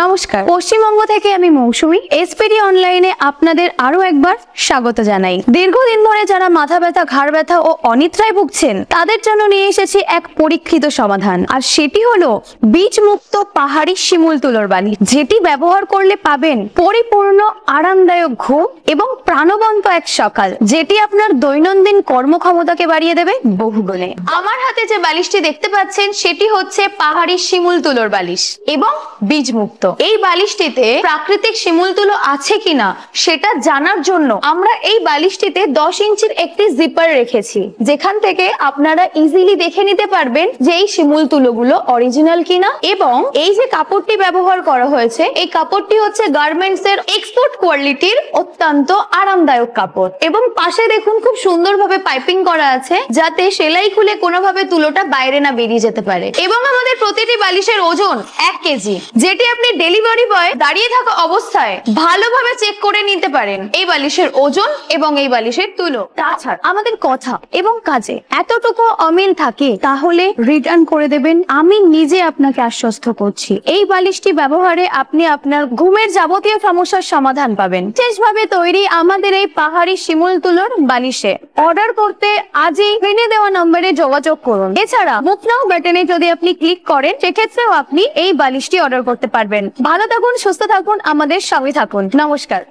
নমস্কার, পশ্চিমবঙ্গ থেকে আমি মৌসুমী এসপিডি অনলাইনে আপনাদের আরো একবার স্বাগত জানাই। দীর্ঘদিন ধরে যারা মাথা ব্যথা, ঘাড় ব্যথা ও অনিদ্রায় ভুগছেন তাদের জন্য নিয়ে এসেছি এক পরীক্ষিত সমাধান, আর সেটি হলো বীজ মুক্ত পাহাড়ি শিমুল তুলোর বালি, যেটি ব্যবহার করলে পাবেন পরিপূর্ণ আরামদায়ক ঘুম এবং প্রাণবন্ত এক সকাল, যেটি আপনার দৈনন্দিন কর্মক্ষমতাকে বাড়িয়ে দেবে বহুগুণে। আমার হাতে যে বালিশটি দেখতে পাচ্ছেন সেটি হচ্ছে পাহাড়ি শিমুল তুলোর বালিশ এবং বীজ মুক্ত। এই বালিশটিতে প্রাকৃতিক শিমুল তুলো আছে কিনা সেটা জানার জন্য আমরা এই বালিশটিতে 10 ইঞ্চির একটি জিপার রেখেছি, যেখান থেকে আপনারা ইজিলি দেখে নিতে পারবেন যে এই শিমুল তুলোগুলো অরিজিনাল কিনা। এবং এই যে কাপড়টি ব্যবহার করা হয়েছে, এই কাপড়টি হচ্ছে গার্মেন্টস এর এক্সপোর্ট কোয়ালিটির অত্যন্ত আরামদায়ক কাপড়। এবং পাশে দেখুন খুব সুন্দরভাবে পাইপিং করা আছে, যাতে সেলাই খুলে কোনোভাবে তুলোটা বাইরে না বেরিয়ে যেতে পারে। এবং আমাদের প্রতিটি বালিশের ওজন 1 কেজি, যেটি আপনি ডেলিভারি বয় দাঁড়িয়ে থাকা অবস্থায় ভালোভাবে চেক করে নিতে পারেন এই বালিশের ওজন এবং এই বালিশের তুলো। তাছাড়া আমাদের কথা এবং কাজে এতটুকু অমিল থাকে তাহলে রিটার্ন করে দেবেন, আমি নিজে আপনাকে আশ্বস্ত করছি। এই বালিশটি ব্যবহারে আপনি আপনার ঘুমের যাবতীয় সমস্যার সমাধান পাবেন। বিশেষভাবে তৈরি আমাদের এই পাহাড়ি শিমুল তুলোর বালিশে অর্ডার করতে আজই স্ক্রিনে দেওয়া নম্বরে যোগাযোগ করুন। এছাড়া বুক নাও বাটনে যদি আপনি ক্লিক করেন, সেক্ষেত্রেও আপনি এই বালিশটি অর্ডার করতে পারবেন। ভালো থাকুন, সুস্থ থাকুন, আমাদের সঙ্গে থাকুন। নমস্কার।